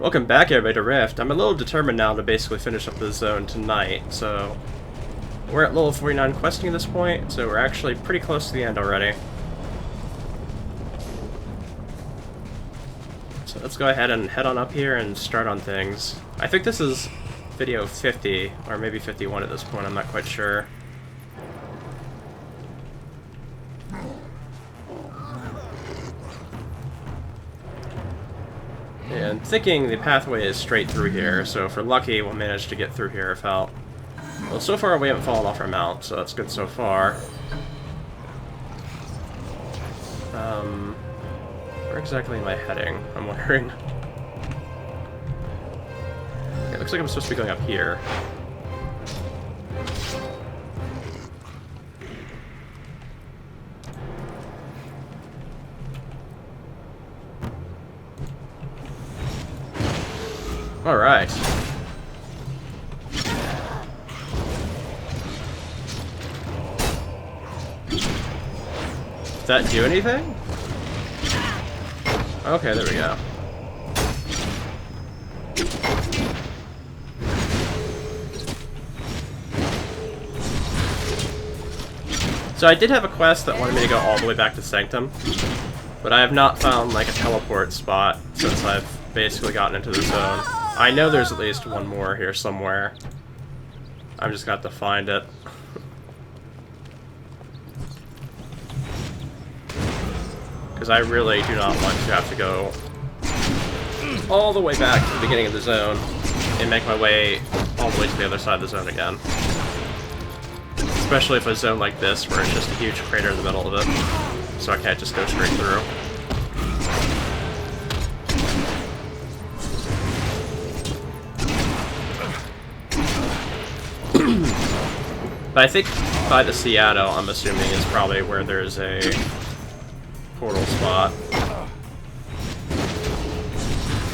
Welcome back, everybody, to Rift. I'm a little determined now to basically finish up this zone tonight, so... We're at level 49 questing at this point, so we're actually pretty close to the end already. So let's go ahead and head on up here and start on things. I think this is video 50, or maybe 51 at this point, I'm not quite sure. And I'm thinking the pathway is straight through here, so if we're lucky, we'll manage to get through here without... Well, so far we haven't fallen off our mount, so that's good so far. Where exactly am I heading? I'm wondering. It looks like I'm supposed to be going up here. Alright. Does that do anything? Okay, there we go. So I did have a quest that wanted me to go all the way back to Sanctum, but I have not found like a teleport spot since I've basically gotten into the zone. I know there's at least one more here somewhere. I'm just gonna have to find it. Because I really do not want to have to go all the way back to the beginning of the zone and make my way all the way to the other side of the zone again. Especially if a zone like this where it's just a huge crater in the middle of it. So I can't just go straight through. But I think by the Seattle, I'm assuming, is probably where there's a portal spot.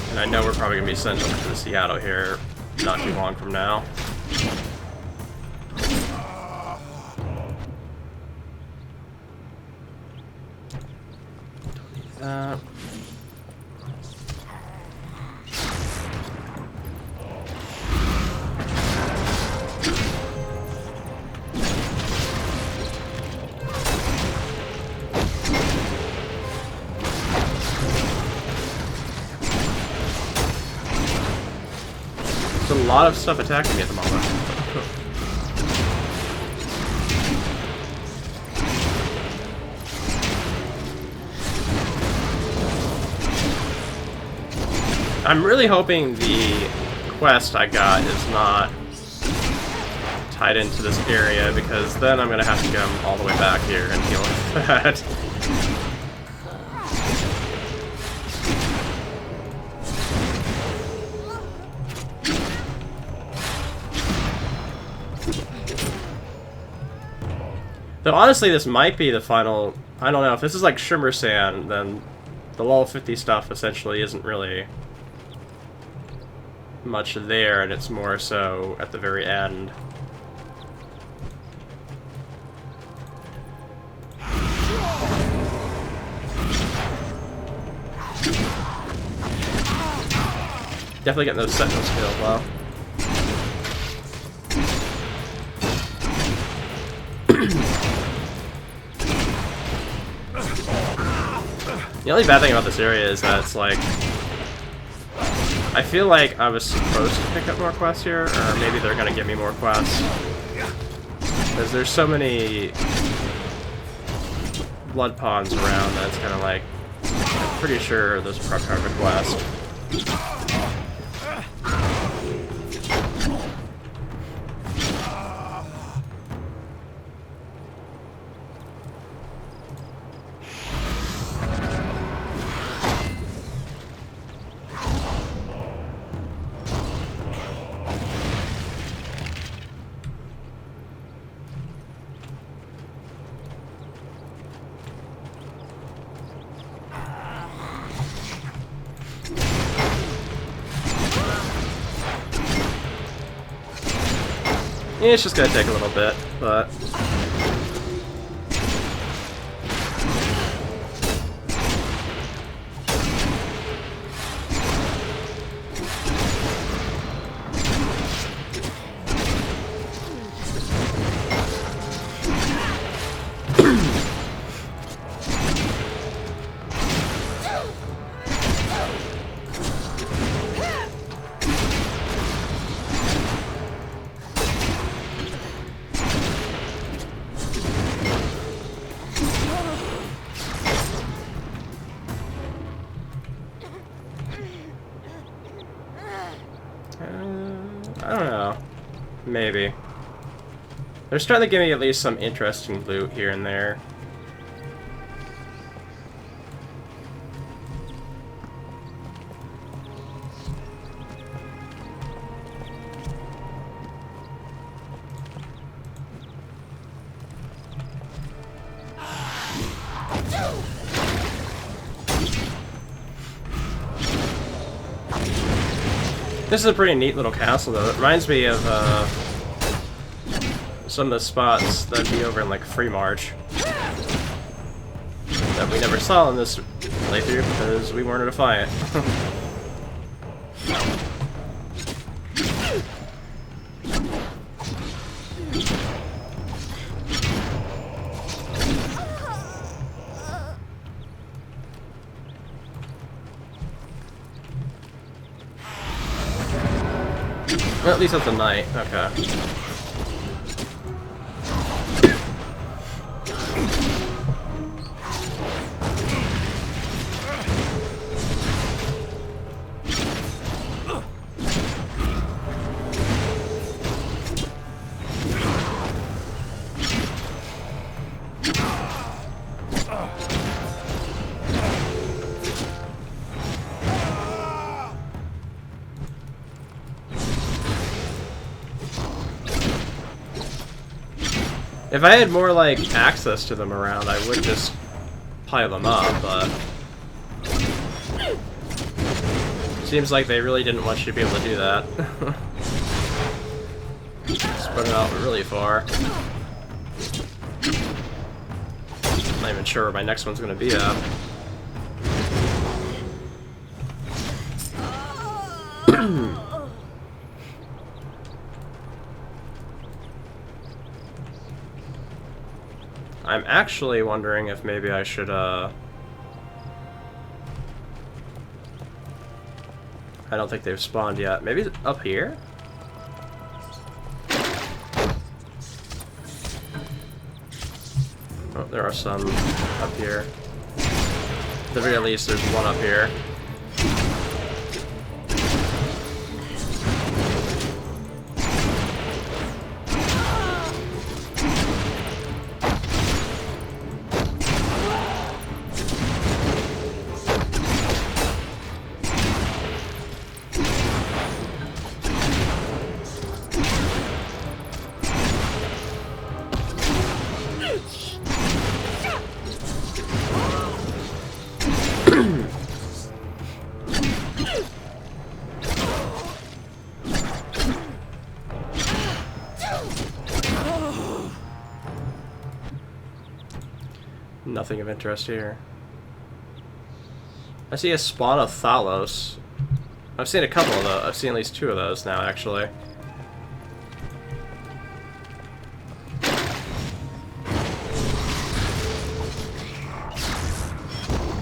And I know we're probably going to be sent over to the Seattle here not too long from now. There's a lot of stuff attacking me at the moment. I'm really hoping the quest I got is not tied into this area, because then I'm going to have to come all the way back here and deal with that. Though honestly, this might be the final... I don't know, if this is like Shimmer Sand, then the level 50 stuff essentially isn't really much there, and it's more so at the very end. Definitely getting those sentinels killed well. The only bad thing about this area is that it's like... I feel like I was supposed to pick up more quests here, or maybe they're gonna give me more quests. Because there's so many blood ponds around that it's kind of like... I'm pretty sure there's a part of a quest. Yeah, it's just gonna take a little bit, but... I don't know. Maybe. They're starting to give me at least some interesting loot here and there. This is a pretty neat little castle, though. It reminds me of some of the spots that'd be over in, like, Free March. That we never saw in this playthrough because we weren't in a fight. Well, at least that's a knight. Okay. If I had more, like, access to them around, I would just pile them up, but... Seems like they really didn't want you to be able to do that. Spread it out really far. Not even sure where my next one's gonna be at. I'm actually wondering if maybe I should, I don't think they've spawned yet. Maybe up here? Oh, there are some up here. At the very least, there's one up here. Nothing of interest here. I see a spawn of Thalos. I've seen a couple of those. I've seen at least 2 of those now, actually.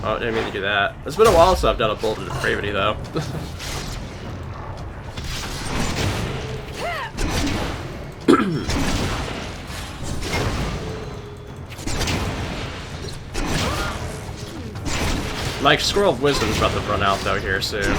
Oh, I didn't mean to do that. It's been a while since I've done a Bolt of Depravity, though. My Scroll of Wisdom is about to run out, though, here soon.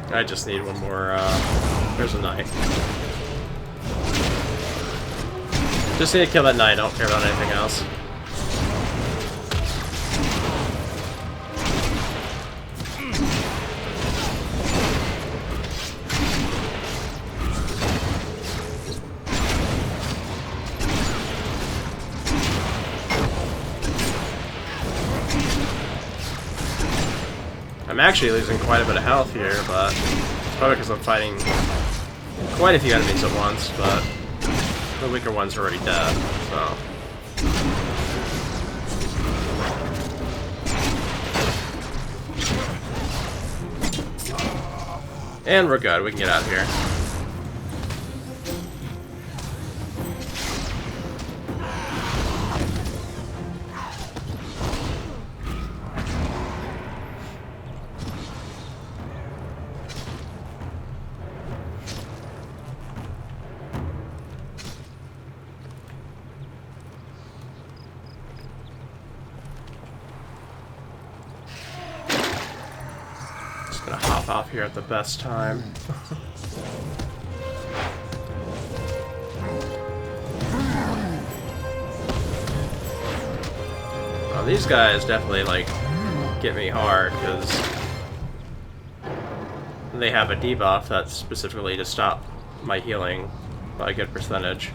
I just need one more, there's a knight. Just need to kill that knight, I don't care about anything else. I'm actually losing quite a bit of health here, but it's probably because I'm fighting quite a few enemies at once, but The weaker ones are already dead, so... And we're good, we can get out of here. Gonna hop off here at the best time. Oh, these guys definitely, like, get me hard, because they have a debuff that's specifically to stop my healing by a good percentage.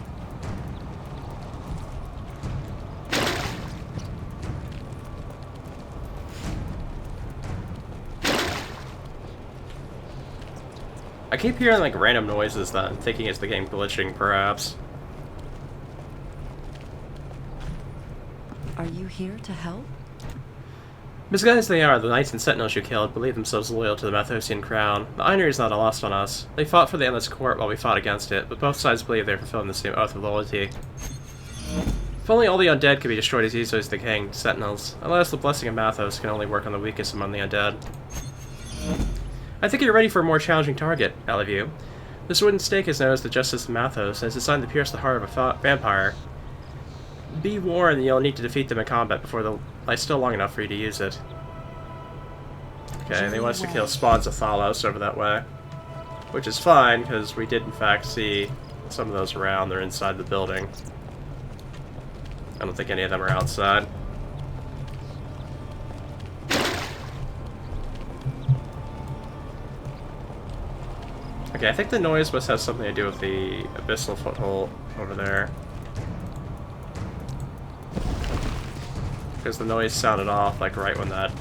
I keep hearing like random noises that I'm thinking is the game glitching, perhaps. Are you here to help? Misguided they are, the knights and sentinels you killed believe themselves loyal to the Mathosian crown. The irony is not lost on us. They fought for the Endless Court while we fought against it, but both sides believe they're fulfilling the same oath of loyalty. If only all the undead could be destroyed as easily as the king, sentinels. Alas, the blessing of Mathos can only work on the weakest among the undead. I think you're ready for a more challenging target, Eleview. This wooden stake is known as the Justice of Mathos, and is designed to pierce the heart of a vampire. Be warned that you'll need to defeat them in combat before they'll lie still long enough for you to use it. Okay, they want us to kill spawns of Thalos over that way. Which is fine, because we did in fact see some of those around. They're inside the building. I don't think any of them are outside. Okay, I think the noise must have something to do with the abyssal foothold over there. Because the noise sounded off, like, right when that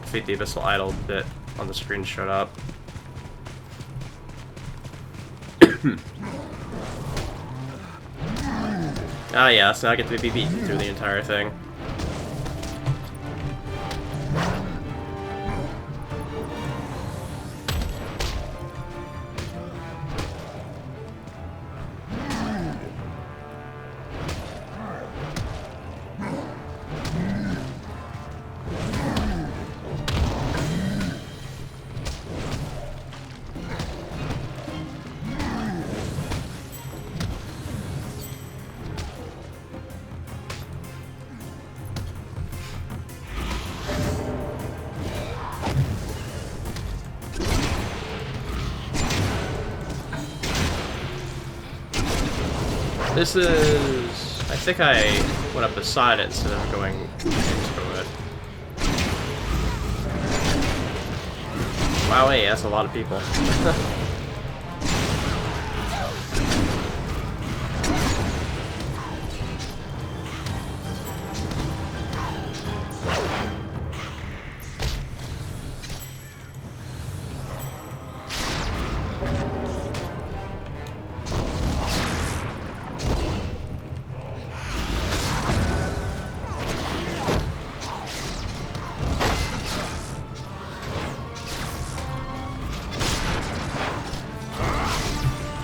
Defeat the Abyssal Idol bit on the screen showed up. Ah yeah, so I get to be beaten through the entire thing. This is... I think I went up beside it instead of going into it. Wow, hey, that's a lot of people.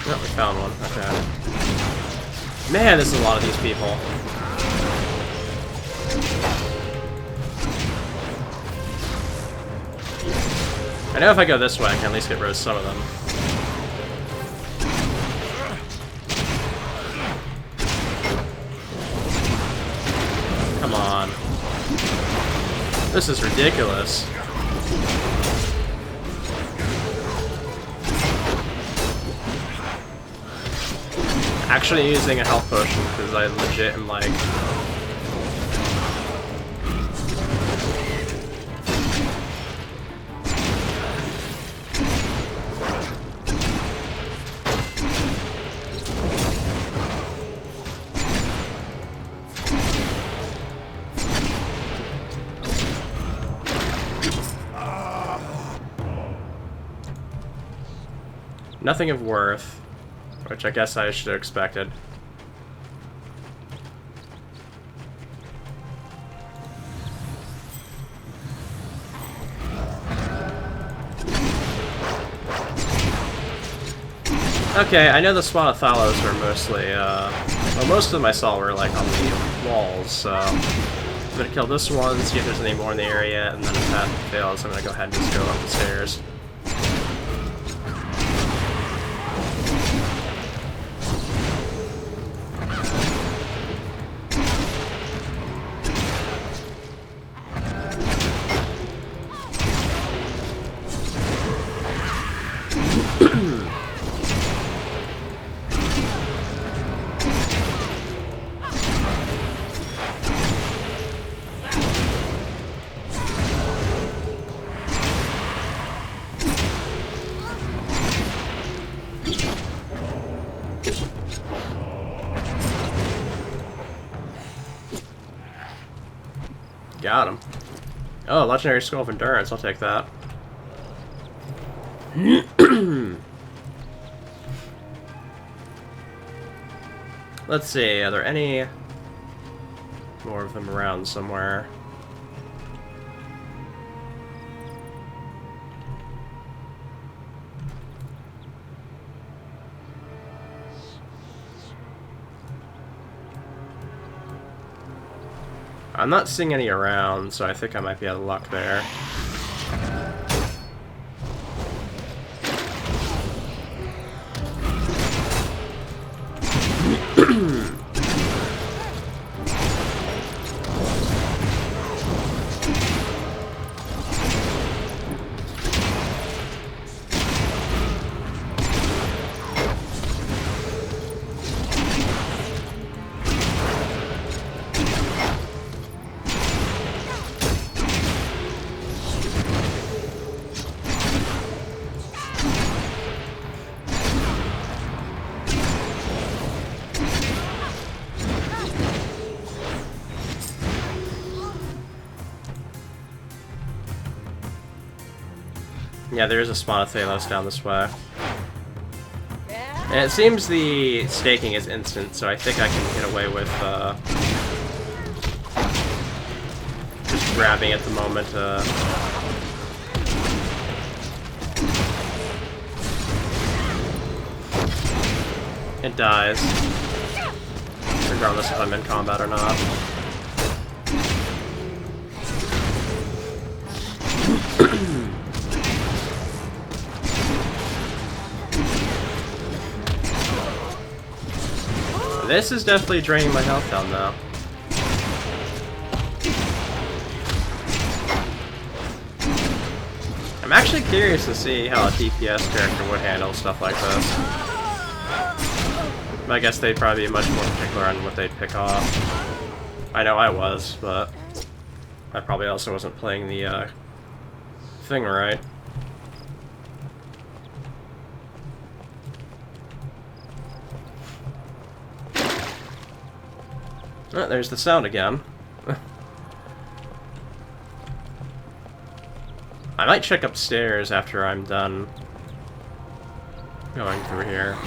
Oh, we found one. Okay. Man, this is a lot of these people. I know if I go this way, I can at least get rid of some of them. Come on. This is ridiculous. Actually using a health potion because I legit am like... Nothing of worth, which I guess I should have expected. Okay, I know the spot of thallos are mostly, well, most of them I saw were, like, on the walls, so... I'm gonna kill this one, see if there's any more in the area, and then if that fails, I'm gonna go ahead and just go up the stairs. Got him. Oh, Legendary Skull of Endurance, I'll take that. Let's see, are there any more of them around somewhere? I'm not seeing any around, so I think I might be out of luck there. Yeah, there is a spawn of Thalos down this way. And it seems the staking is instant, so I think I can get away with just grabbing at the moment. It dies, regardless if I'm in combat or not. This is definitely draining my health down now. I'm actually curious to see how a DPS character would handle stuff like this. I guess they'd probably be much more particular on what they'd pick off. I know I was, but I probably also wasn't playing the thing right. Oh, there's the sound again. I might check upstairs after I'm done going through here.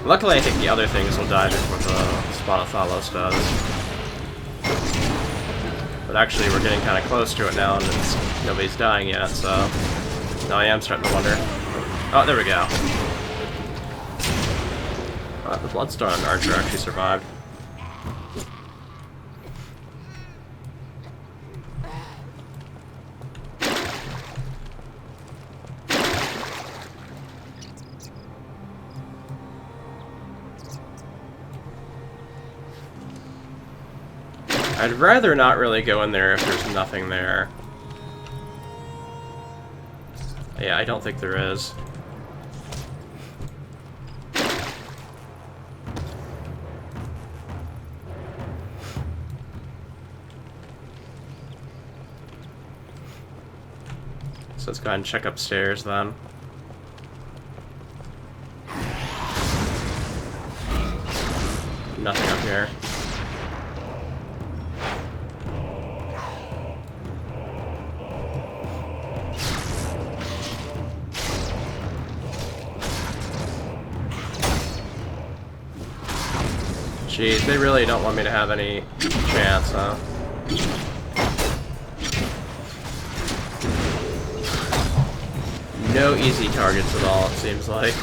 Luckily, I think the other things will die before the Spawn of Thalos does. But actually, we're getting kind of close to it now, and nobody's dying yet, so... Now I am starting to wonder. Oh, there we go. The Bloodstone Archer actually survived. I'd rather not really go in there if there's nothing there. Yeah, I don't think there is. go ahead and check upstairs then. Nothing up here. Jeez, they really don't want me to have any chance, huh? No easy targets at all, it seems like.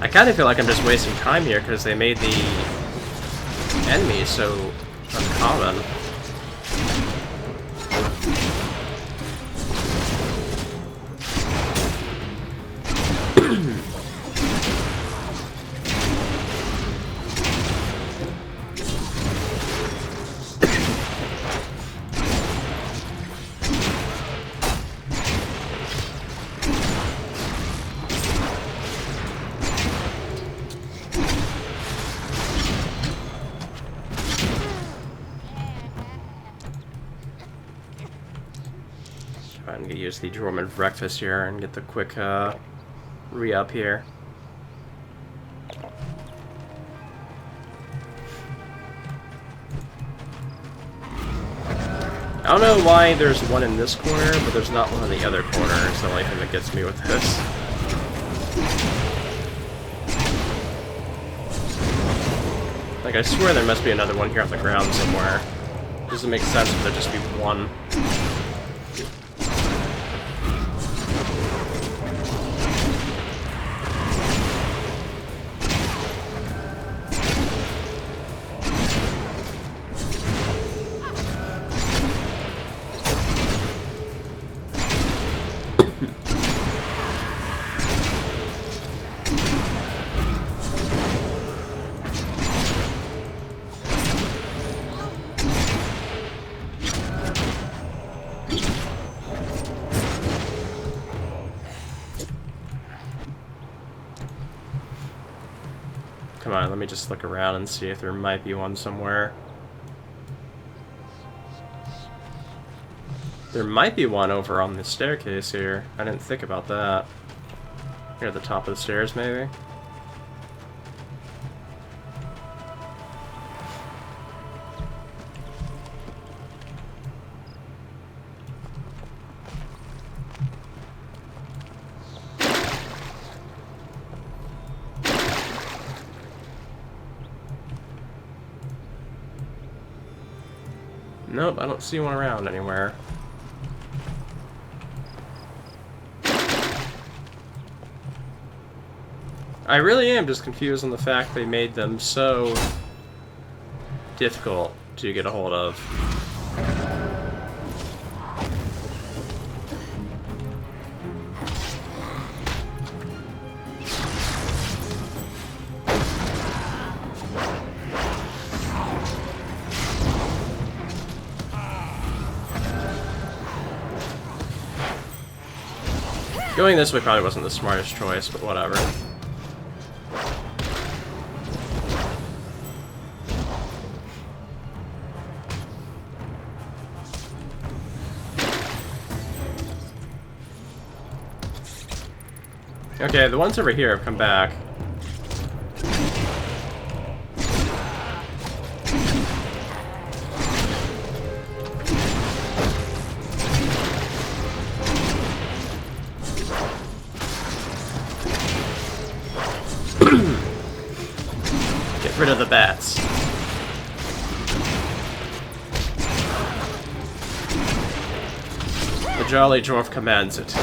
I kind of feel like I'm just wasting time here because they made the enemies so uncommon. I'm gonna use the Dorman breakfast here and get the quick re-up here. I don't know why there's one in this corner, but there's not one in the other corner. It's the only thing that gets me with this. Like, I swear there must be another one here on the ground somewhere. It doesn't make sense for there just be one. Come on, let me just look around and see if there might be one somewhere. There might be one over on the staircase here. I didn't think about that. Here at the top of the stairs, maybe? Nope, I don't see one around anywhere. I really am just confused on the fact they made them so difficult to get a hold of. Going this way probably wasn't the smartest choice, but whatever. Okay, the ones over here have come back. Get rid of the bats. The Jolly Dwarf commands it.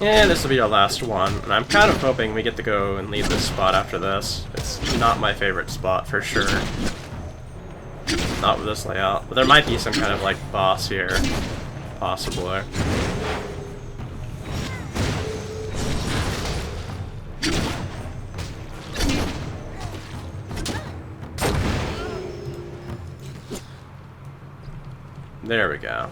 And this will be our last one, and I'm kind of hoping we get to go and leave this spot after this. It's not my favorite spot, for sure. Not with this layout, but there might be some kind of, like, boss here. Possibly. There we go.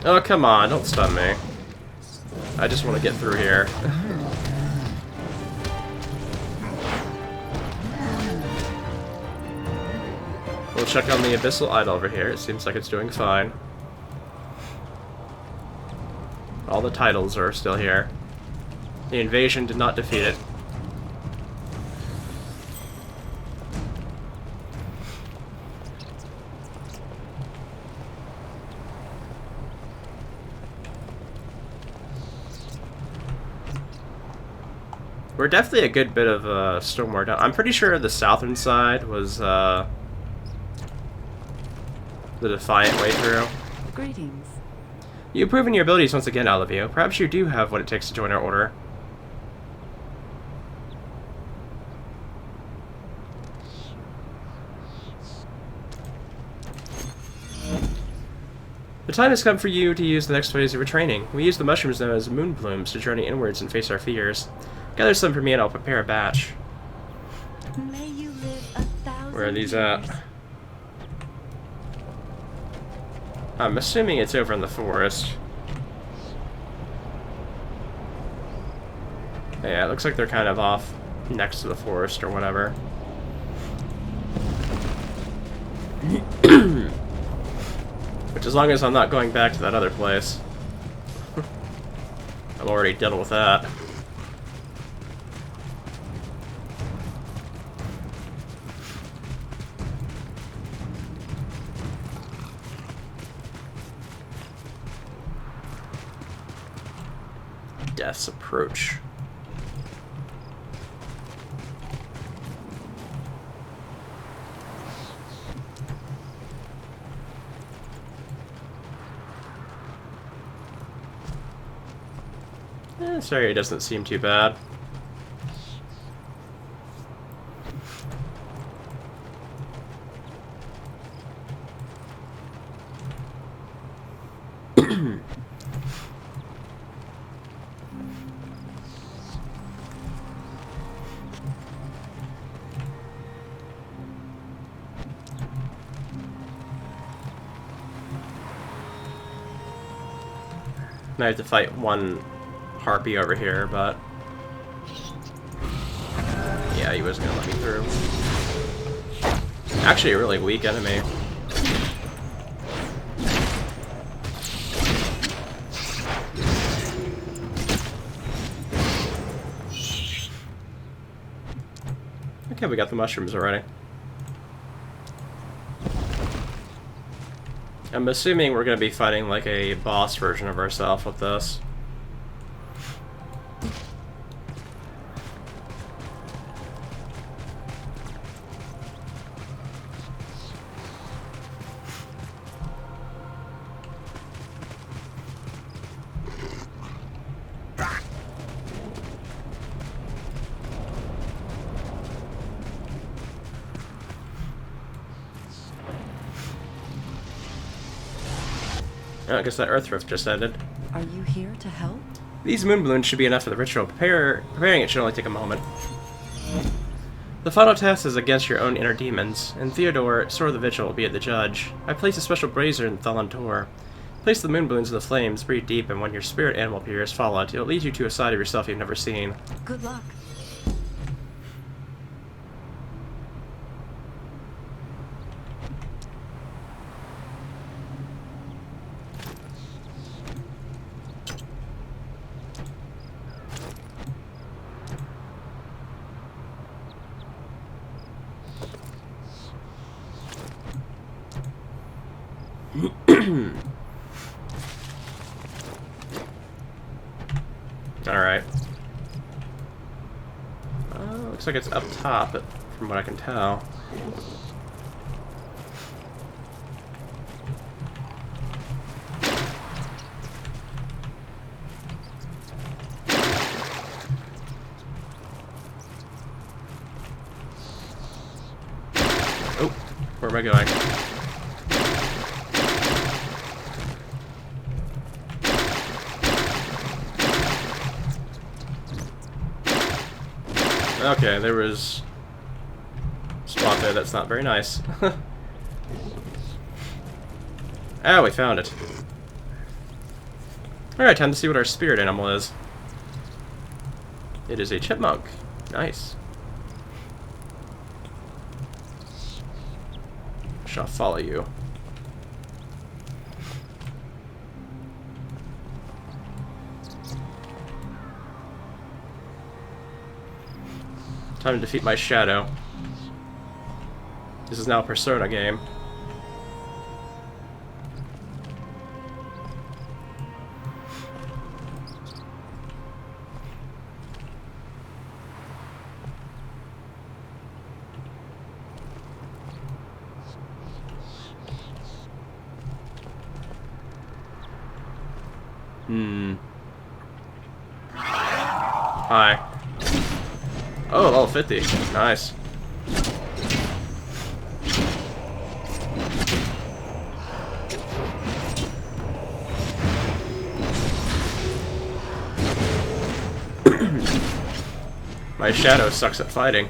Oh, come on, don't stun me. I just want to get through here. We'll check on the Abyssal Idol over here. It seems like it's doing fine. All the titles are still here. The invasion did not defeat it. We're definitely a good bit of Stormward down. I'm pretty sure the southern side was the Defiant way through. Greetings. You've proven your abilities once again, Olivia. Perhaps you do have what it takes to join our order. The time has come for you to use the next phase of your training. We use the mushrooms known as moon plumes to journey inwards and face our fears. Gather some for me and I'll prepare a batch. May you live 1,000 Where are these years. at? I'm assuming it's over in the forest. Yeah, it looks like they're kind of off next to the forest or whatever. Which, as long as I'm not going back to that other place. I'm already done with that. Death's approach. This area doesn't seem too bad. I have to fight one harpy over here, but yeah, he wasn't gonna let me through. Actually, a really weak enemy. Okay, we got the mushrooms already. I'm assuming we're going to be fighting like a boss version of ourselves with this. Oh, I guess that Earth Rift just ended. Are you here to help? These moon balloons should be enough for the ritual. Preparing it should only take a moment. The final test is against your own inner demons, and Theodore, Sword of the Vigil, will be at the judge. I place a special brazier in Thalantor. Place the moon balloons in the flames, breathe deep, and when your spirit animal appears, follow it. It will lead you to a side of yourself you've never seen. Good luck. Alright. Looks like it's up top, from what I can tell. Oh, where am I going? Okay, there was a spot there that's not very nice. Ah, we found it. Alright, time to see what our spirit animal is. It is a chipmunk. Nice. Shall follow you. Time to defeat my shadow. This is now a Persona game. Hi. Oh, level 50. Nice. My shadow sucks at fighting.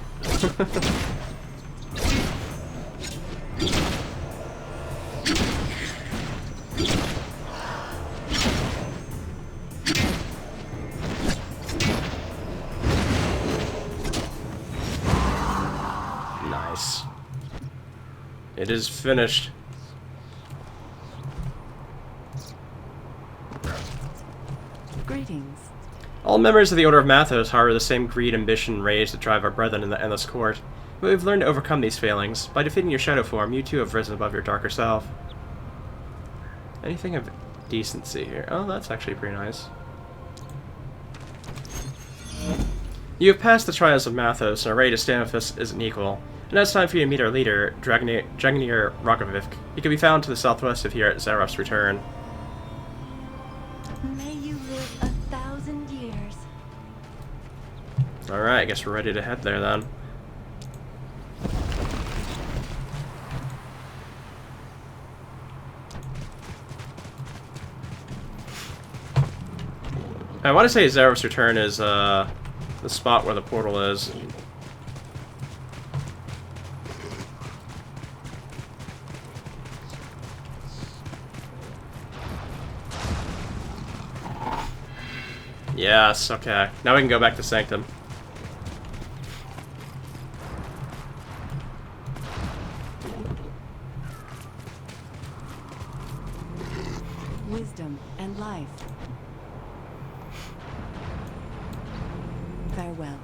Nice. It is finished. Greetings. All members of the Order of Mathos harbor the same greed, ambition, and rage that drive our brethren in the Endless Court. But we've learned to overcome these failings. By defeating your shadow form, you too have risen above your darker self. Anything of decency here? Oh, that's actually pretty nice. You have passed the trials of Mathos and are ready to stand with us as an equal. And now it's time for you to meet our leader, Dragonir Rokovivk. He can be found to the southwest of here at Zarof's return. May you live 1,000 years. Alright, I guess we're ready to head there then. I want to say Zarof's return is the spot where the portal is. Yes, okay. Now we can go back to Sanctum. Wisdom and life. Farewell.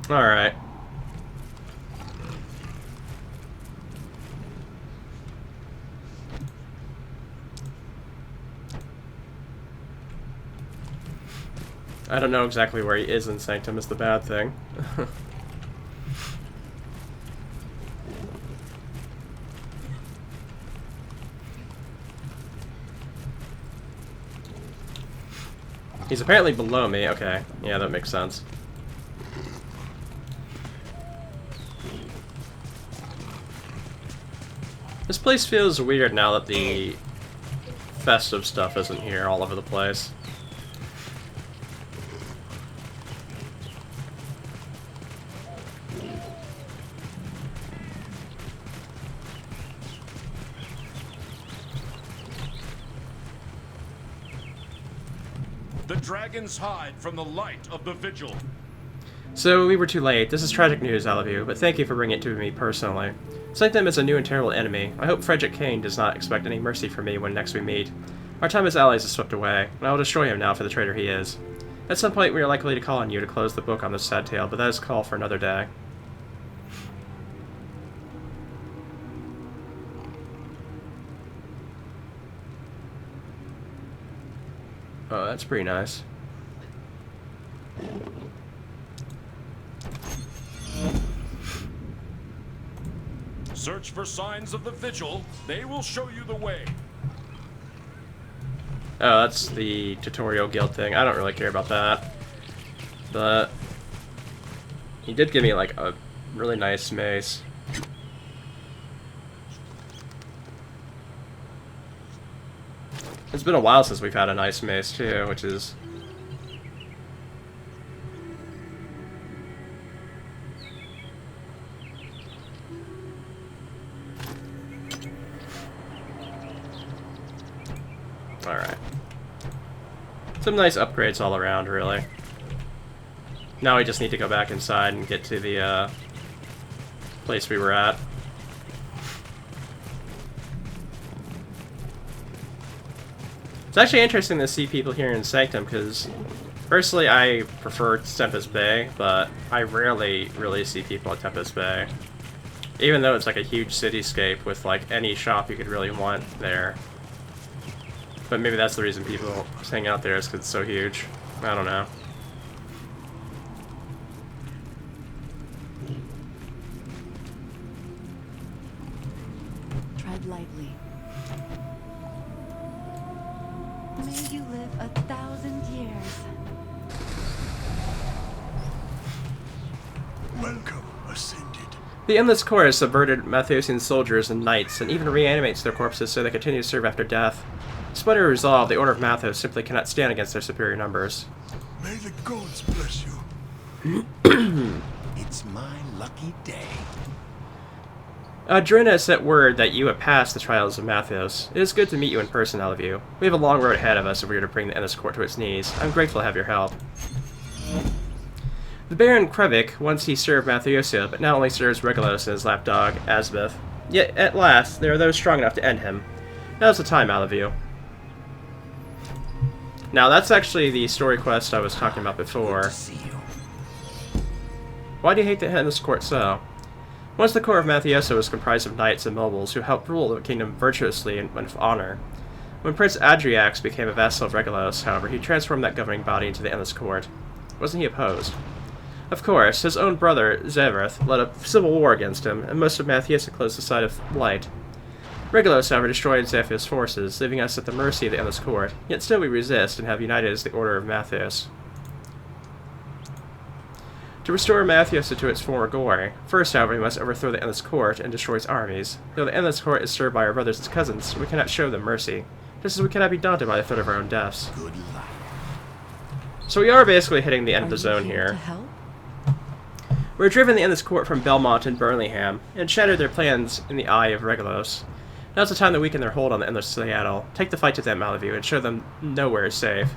Alright. I don't know exactly where he is in Sanctum is the bad thing. He's apparently below me. Okay. Yeah, that makes sense. This place feels weird now that the festive stuff isn't here all over the place. The dragons hide from the light of the vigil. So, we were too late. This is tragic news, all of you, but thank you for bringing it to me personally. Sanctum is a new and terrible enemy. I hope Frederick Kane does not expect any mercy from me when next we meet. Our time as allies is swept away, and I will destroy him now for the traitor he is. At some point, we are likely to call on you to close the book on this sad tale, but that is a call for another day. Oh, that's pretty nice. Search for signs of the vigil. They will show you the way. Oh, that's the tutorial guild thing. I don't really care about that. But he did give me like a really nice mace. It's been a while since we've had a nice mace too, which is... Alright. Some nice upgrades all around, really. Now we just need to go back inside and get to the place we were at. It's actually interesting to see people here in Sanctum, because personally I prefer Tempest Bay, but I rarely really see people at Tempest Bay. Even though it's like a huge cityscape with like any shop you could really want there. But maybe that's the reason people hang out there, is because it's so huge. I don't know. Tread lightly. May you live 1,000 years. Welcome, Ascended. The Endless Court has subverted Mathiosian soldiers and knights, and even reanimates their corpses so they continue to serve after death. Despite their resolve, the Order of Mathos simply cannot stand against their superior numbers. May the gods bless you. It's my lucky day. Drina has sent word that you have passed the trials of Mathos. It is good to meet you in person, all of you. We have a long road ahead of us if we are to bring the Endless Court to its knees. I'm grateful to have your help. The Baron Krevik, once he served Mathiosia, but now only serves Regulos and his lapdog, Asbeth. Yet, at last, there are those strong enough to end him. Now's the time, all of you. Now, that's actually the story quest I was talking about before. Good to see you. Why do you hate the Endless Court so? Once the court of Mathiosa was comprised of knights and nobles who helped rule the kingdom virtuously and with honor. When Prince Adriax became a vassal of Regulos, however, he transformed that governing body into the Endless Court. Wasn't he opposed? Of course, his own brother, Zevrith, led a civil war against him, and most of Mathiosa closed the side of light. Regulos, however, destroyed Zephyr's forces, leaving us at the mercy of the Endless Court, yet still we resist and have united as the Order of Mathios. To restore Mathiosa to its former glory, first, however, we must overthrow the Endless Court and destroy its armies. Though the Endless Court is served by our brothers and cousins, we cannot show them mercy, just as we cannot be daunted by the threat of our own deaths. Good luck. So we are basically hitting the end of the zone To here. help? We're driven the Endless Court from Belmont and Birmingham, and shattered their plans in the eye of Regulos. Now's the time to weaken their hold on the Endless Seattle. Take the fight to them, all of you, and show them nowhere is safe.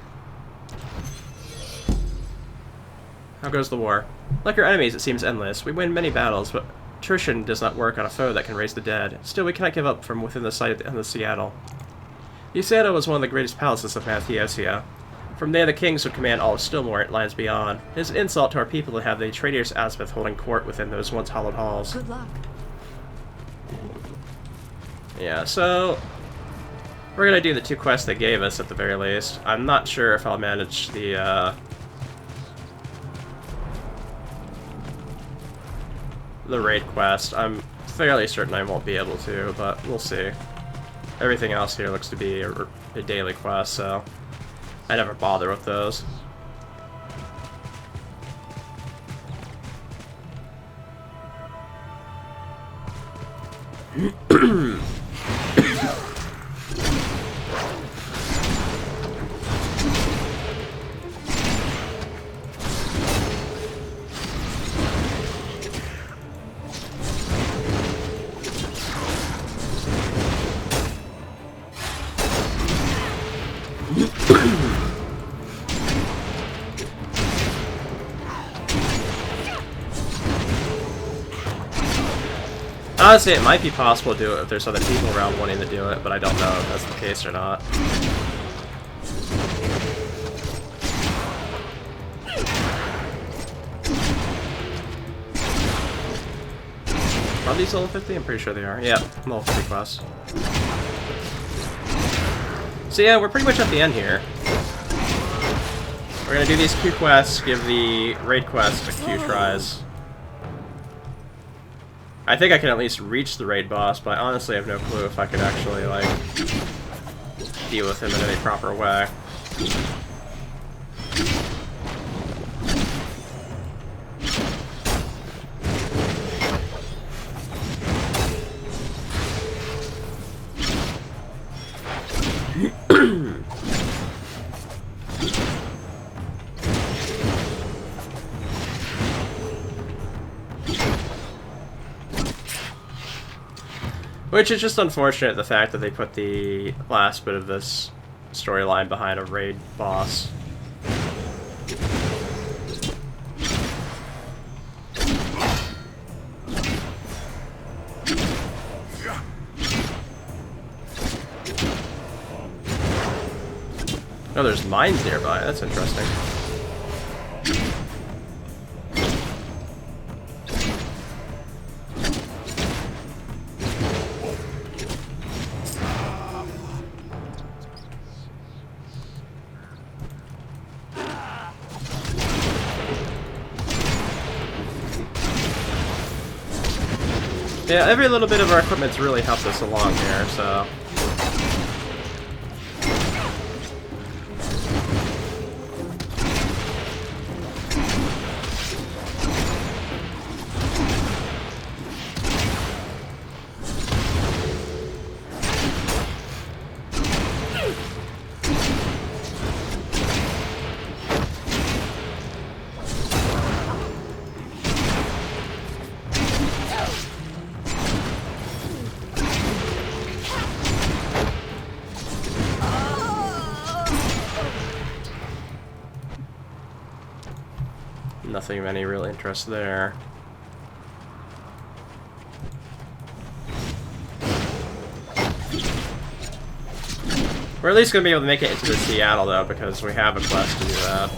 How goes the war? Like our enemies, it seems endless. We win many battles, but attrition does not work on a foe that can raise the dead. Still, we cannot give up from within the sight of the Endless Seattle. The Seattle was one of the greatest palaces of Mathiosia. From there, the kings would command all of Stillmore and lands beyond. It is an insult to our people to have the traitorous Asbeth holding court within those once hallowed halls. Good luck. Yeah, so we're gonna do the two quests they gave us at the very least. I'm not sure if I'll manage the raid quest. I'm fairly certain I won't be able to, but we'll see. Everything else here looks to be a daily quest, so I never bother with those. Honestly, it might be possible to do it if there's other people around wanting to do it, but I don't know if that's the case or not. Are these level 50? I'm pretty sure they are. Yeah, level 50 quests. So yeah, we're pretty much at the end here. We're gonna do these Q quests, give the raid quest a few tries. I think I can at least reach the raid boss, but I honestly have no clue if I could actually, like, deal with him in any proper way. Which is just unfortunate, the fact that they put the last bit of this storyline behind a raid boss. Oh, there's mines nearby. That's interesting. Yeah, every little bit of our equipment's really helped us along here, so... Nothing of any real interest there. We're at least going to be able to make it into the Seattle, though, because we have a quest to do that.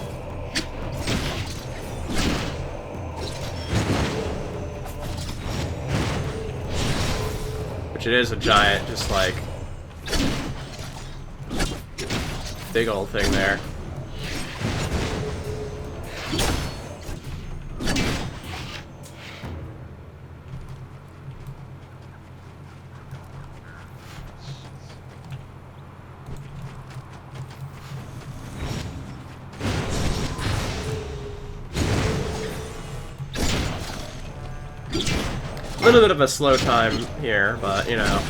Which it is a giant, just like... big old thing there. A little bit of a slow time here, but you know.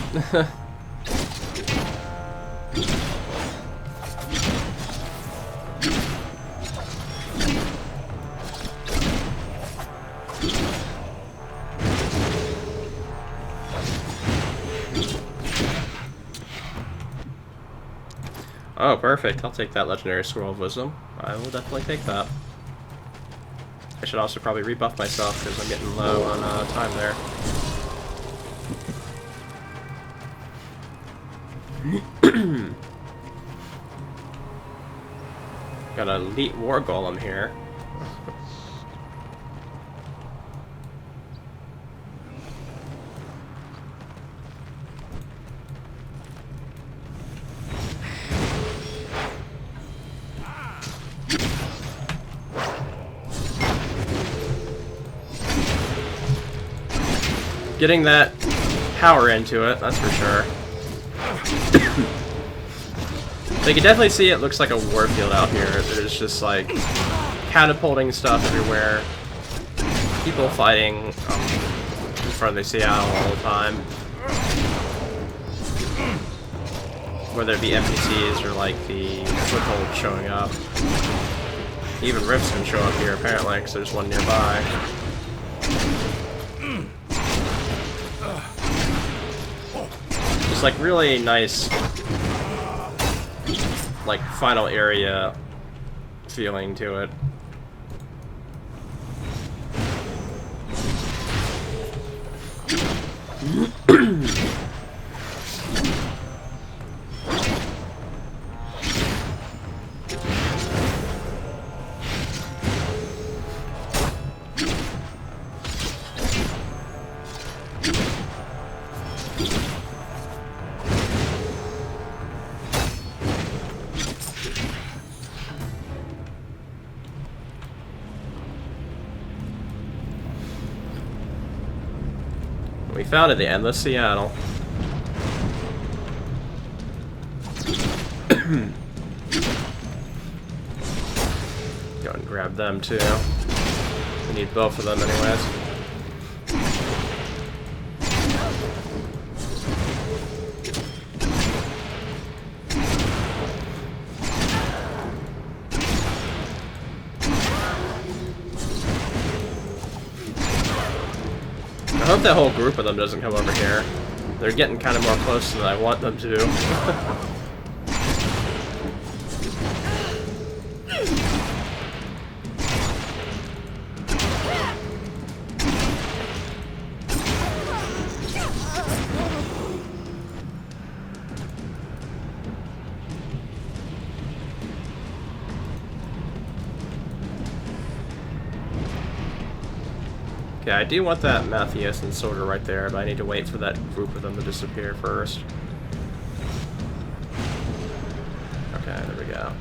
Oh, perfect. I'll take that legendary Scroll of Wisdom. I will definitely take that. I should also probably rebuff myself because I'm getting low on time there. Got an elite war golem here. Getting that power into it, that's for sure. So you can definitely see it looks like a warfield out here. There's just like catapulting stuff everywhere. People fighting in front of the Seattle all the time. Whether it be NPCs or like the foothold showing up. Even rifts can show up here apparently, because there's one nearby. Just like really nice, like final area feeling to it. found it, the Endless Seattle. Go and grab them too. We need both of them anyways. I hope that whole group of them doesn't come over here. They're getting kind of more close than I want them to. Okay, I do want that Matthias and Sorter right there, but I need to wait for that group of them to disappear first. Okay, there we go.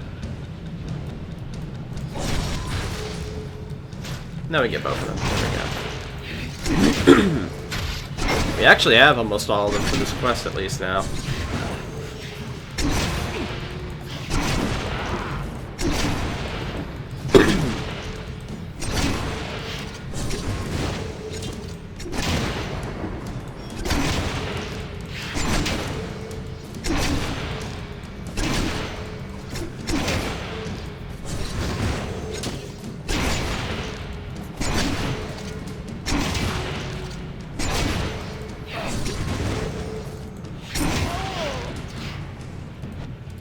Now we get both of them. There we go. We actually have almost all of them for this quest at least now.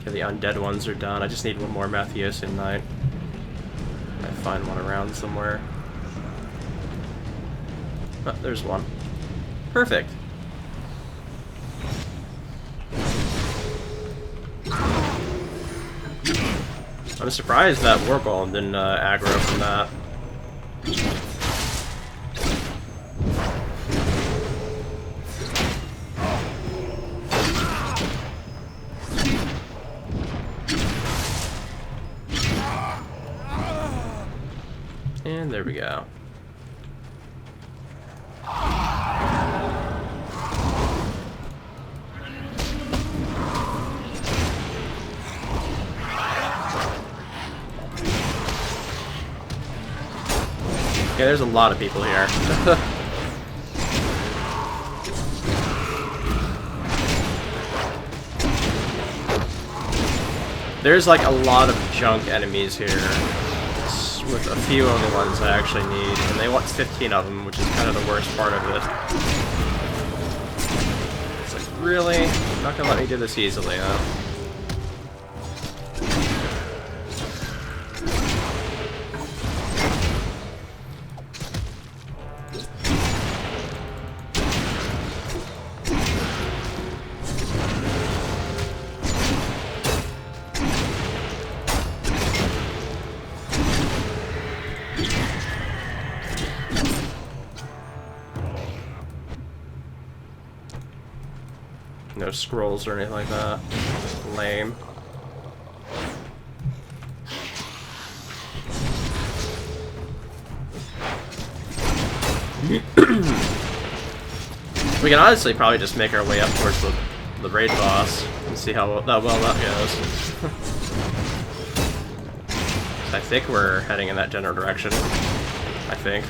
The undead ones are done. I just need one more Matthias in Knight. I find one around somewhere. Oh, there's one. Perfect. I'm surprised that War Golem didn't aggro from that. And there we go. Okay, there's a lot of people here. There's like a lot of junk enemies here, with a few of the ones I actually need, and they want 15 of them, which is kind of the worst part of it. It's like, really? You're not gonna let me do this easily, huh? No scrolls or anything like that. Lame. We can honestly probably just make our way up towards the raid boss and see how well that goes. I think we're heading in that general direction. I think.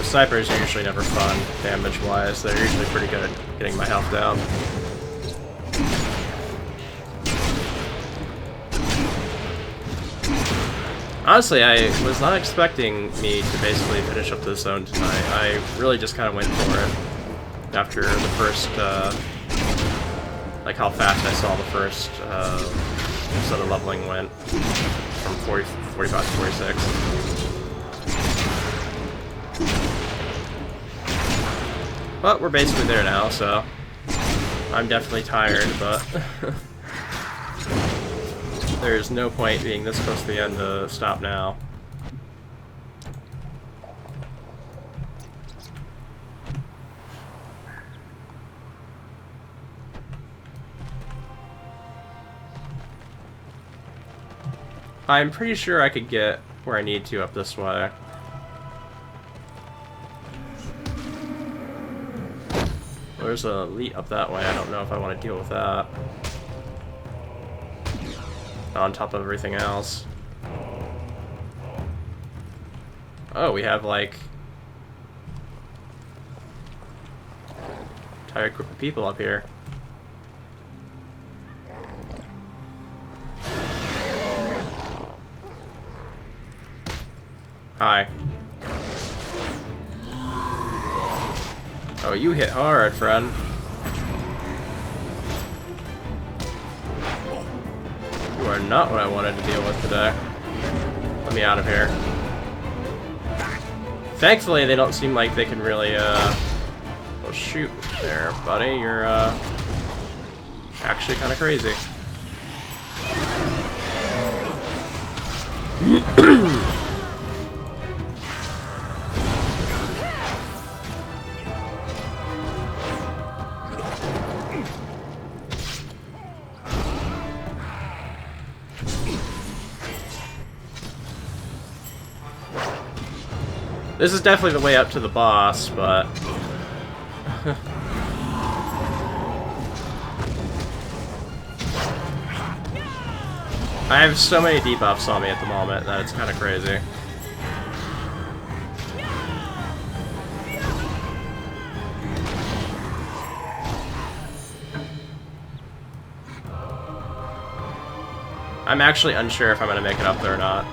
Snipers are usually never fun, damage-wise. They're usually pretty good at getting my health down. Honestly, I was not expecting me to basically finish up this zone tonight. I really just kind of went for it after the first, like how fast I saw the first So the leveling went from 45 to 46. But we're basically there now, so I'm definitely tired, but there's no point being this close to the end to stop now. I'm pretty sure I could get where I need to up this way. There's a elite up that way. I don't know if I want to deal with that. On top of everything else. Oh, we have like entire group of people up here. Hi. Oh, you hit hard, friend. You are not what I wanted to deal with today. Let me out of here. Thankfully, they don't seem like they can really, well, shoot there, buddy. You're, actually kind of crazy. This is definitely the way up to the boss, but I have so many debuffs on me at the moment that it's kind of crazy. I'm actually unsure if I'm going to make it up there or not,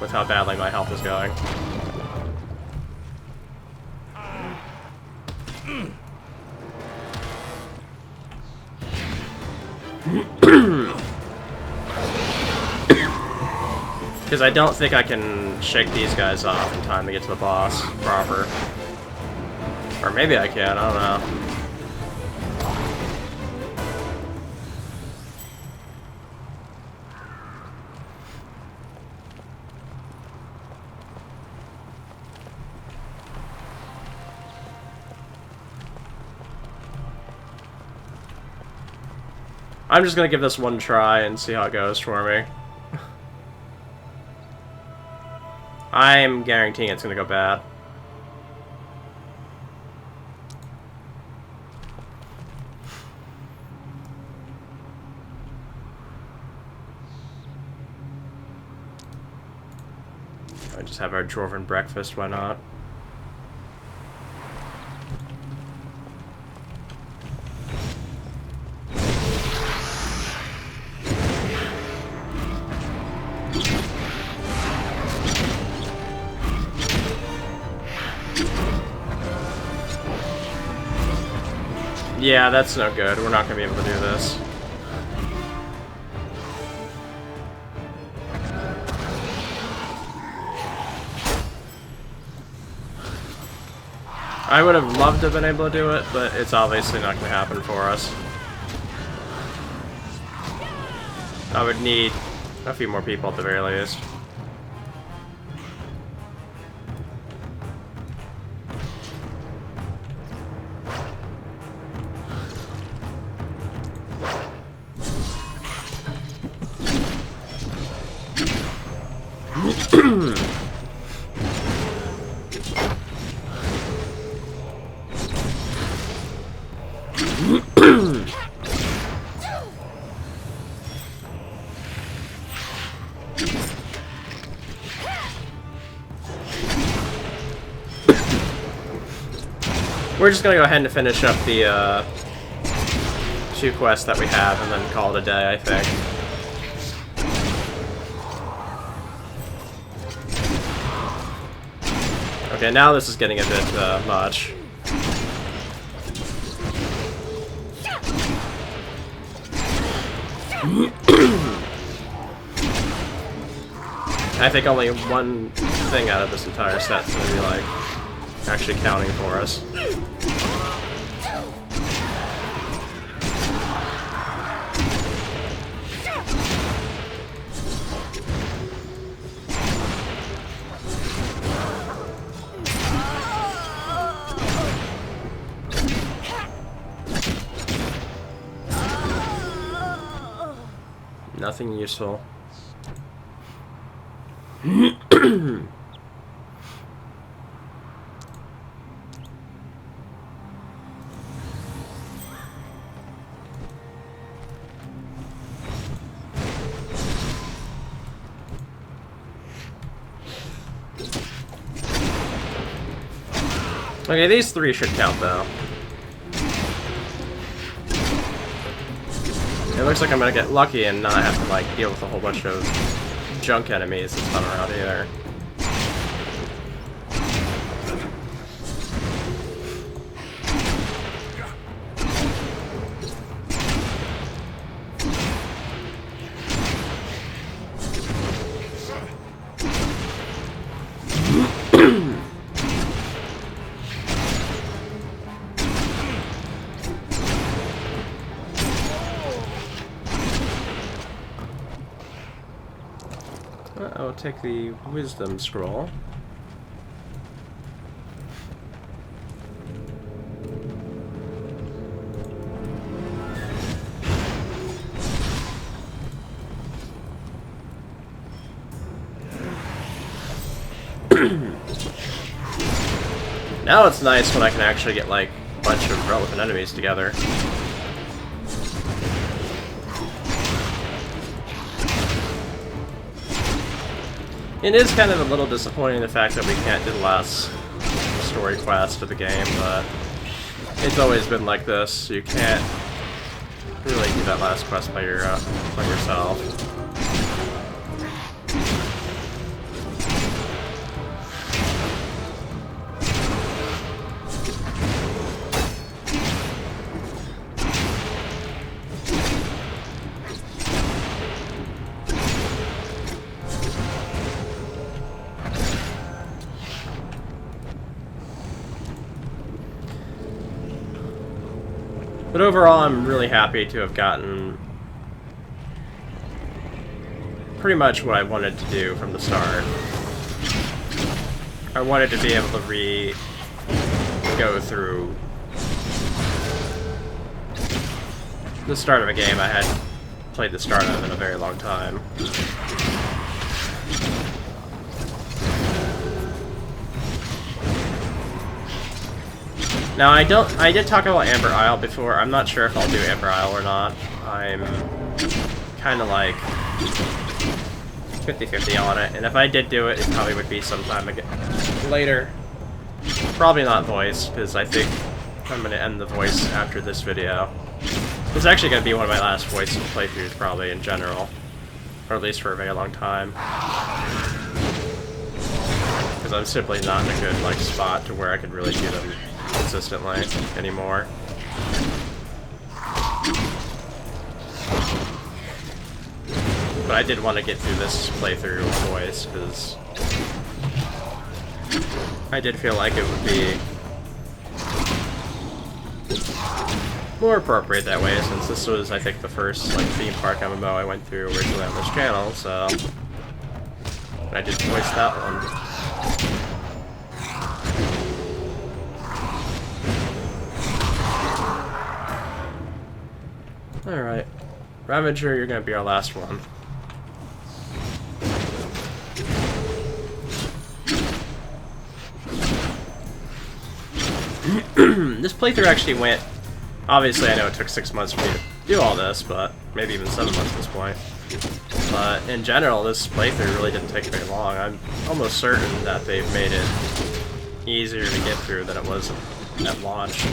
with how badly my health is going. Because I don't think I can shake these guys off in time to get to the boss proper. Or maybe I can, I don't know. I'm just gonna give this one try and see how it goes for me. I'm guaranteeing it's gonna go bad. I just have our dwarven breakfast, why not? Yeah, that's no good. We're not going to be able to do this. I would have loved to have been able to do it, but it's obviously not going to happen for us. I would need a few more people at the very least. We're just gonna go ahead and finish up the 2 quests that we have and then call it a day, I think. Okay, now this is getting a bit much. I think only one thing out of this entire set is going to be, like, actually counting for us. Nothing useful. Okay, these three should count though. It looks like I'm gonna get lucky and not have to like deal with a whole bunch of junk enemies that's not around either. I'll take the wisdom scroll. Now it's nice when I can actually get like a bunch of relevant enemies together. It is kind of a little disappointing the fact that we can't do the last story quest of the game, but it's always been like this. You can't really do that last quest by yourself. But overall, I'm really happy to have gotten pretty much what I wanted to do from the start. I wanted to be able to go through the start of a game I hadn't played the start of in a very long time. Now, I did talk about Amber Isle before. I'm not sure if I'll do Amber Isle or not. I'm kind of like 50-50 on it, and if I did do it, it probably would be sometime later. Probably not voice, because I think I'm going to end the voice after this video. It's actually going to be one of my last voice playthroughs, probably, in general. Or at least for a very long time. Because I'm simply not in a good like spot to where I could really do them consistently anymore. But I did want to get through this playthrough with voice, because I did feel like it would be more appropriate that way, since this was, I think, the first like theme park MMO I went through originally on this channel, so I did voice that one. Alright. Ravager, you're gonna be our last one. This playthrough actually went... Obviously, I know it took 6 months for me to do all this, but maybe even 7 months at this point. But in general, this playthrough really didn't take very long. I'm almost certain that they've made it easier to get through than it was at launch.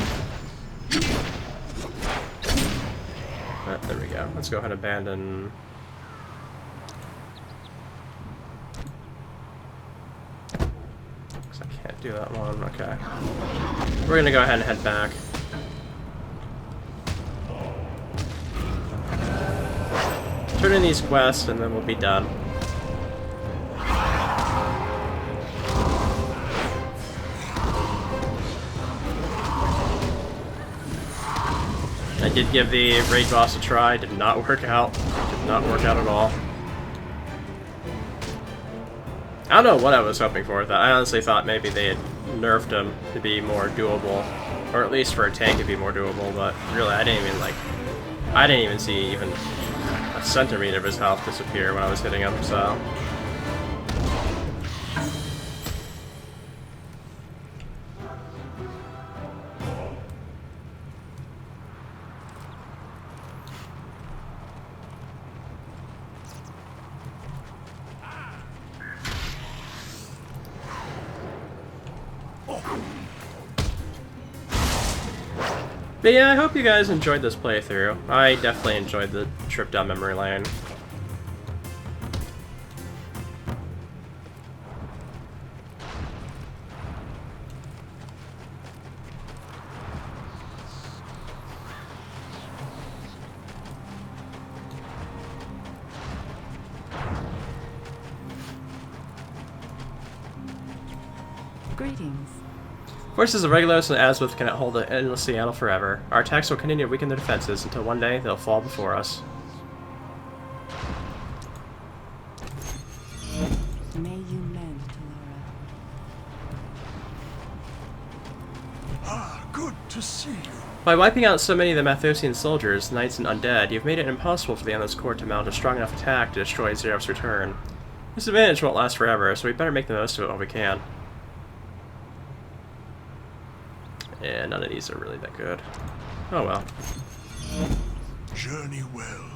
There we go. Let's go ahead and abandon... Because I can't do that one. Okay. We're gonna go ahead and head back. Turn in these quests and then we'll be done. did give the raid boss a try. Did not work out. Did not work out at all. I don't know what I was hoping for with that. I honestly thought maybe they had nerfed him to be more doable. Or at least for a tank to be more doable, but really I didn't even see even a centimeter of his health disappear when I was hitting him, so... But yeah, I hope you guys enjoyed this playthrough. I definitely enjoyed the trip down memory lane. Greetings. Forces of Regulos and Aswith cannot hold the endless Seattle forever. Our attacks will continue to weaken their defenses until one day they'll fall before us. May you mend, Talora. Ah, good to see you. By wiping out so many of the Mathosian soldiers, knights and undead, you've made it impossible for the Endless Court to mount a strong enough attack to destroy Xeroph's return. This advantage won't last forever, so we better make the most of it while we can. And none of these are really that good. Oh well. Journey well.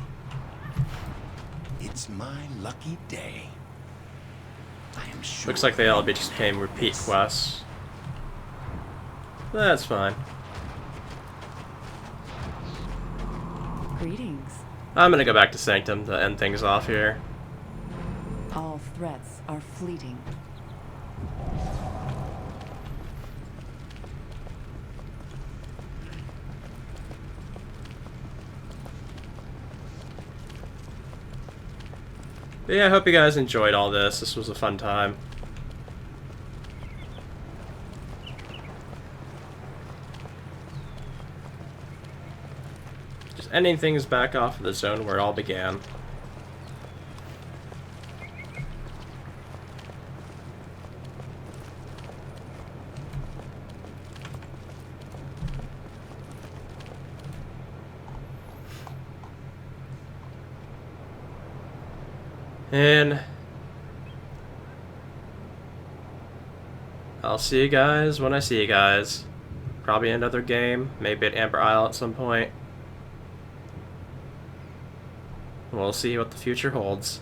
It's my lucky day. I am sure. Looks like they all just became repeat quests. That's fine. Greetings. I'm gonna go back to Sanctum to end things off here. All threats are fleeting. But yeah, I hope you guys enjoyed all this. This was a fun time. Just ending things back off of the zone where it all began. And I'll see you guys when I see you guys. Probably another game, maybe at Amber Isle at some point. We'll see what the future holds.